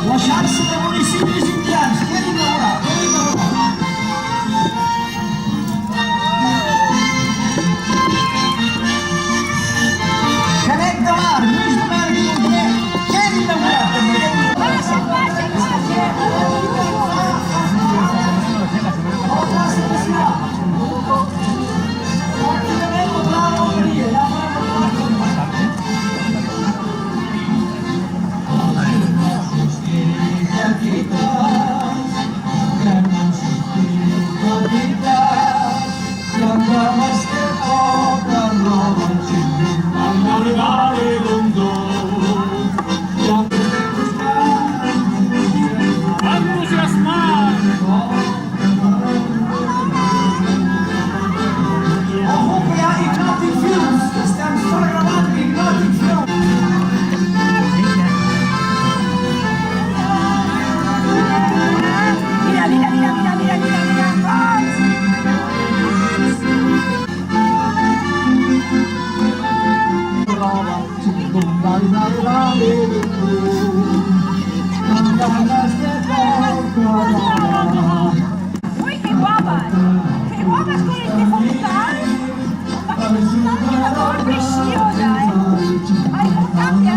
Lasciarsi dei municipi indiani, vieni ora, vieni ora. Connect the line, use the man again, vieni ora. Pace, pace, Uy, qué guapas con este fomental. Una preciosa, Ay, cambia,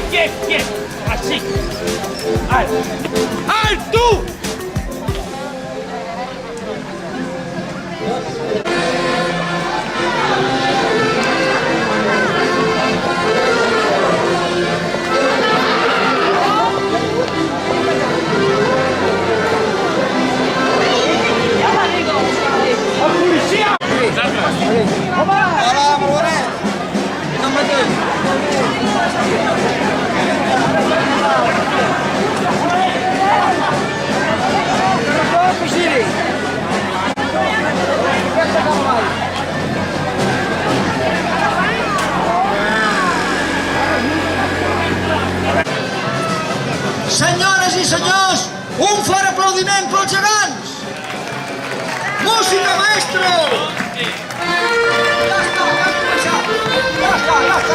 quiet. Així. Alt, tu! Senyores i senyors, un fort aplaudiment pels gegants! Música, maestro! Ja està, ja està,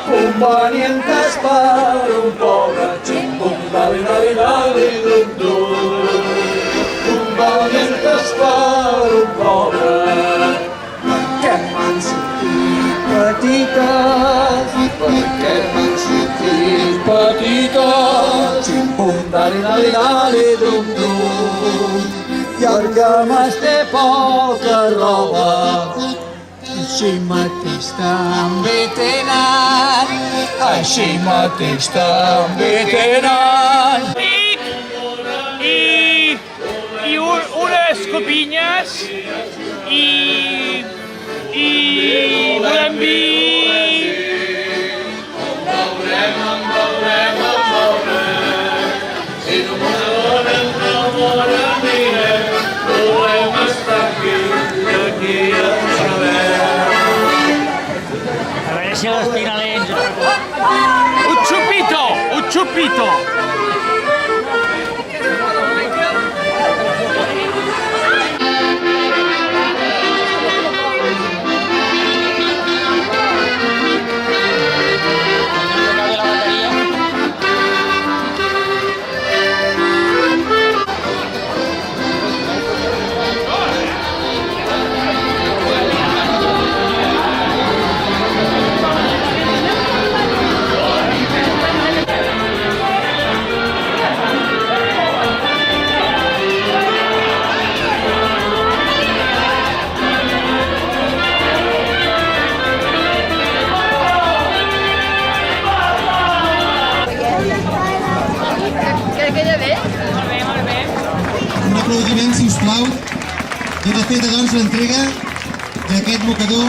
Convenientes per un pobre ximpum, dali-dali-dali-dum-dum. Convenientes per un pobre, perquè m'han sortit petites, perquè m'han sortit petites. Ximpum, dali-dali-dali-dum-dum. I el que m'esté poca roba, així mateix també tenen, així mateix també tenen. I unes copinyes i volem vi. Si no volem volem estar aquí a Un chupito! Un aplaudiment, si us plau, i de fet, doncs, l'entrega d'aquest mocador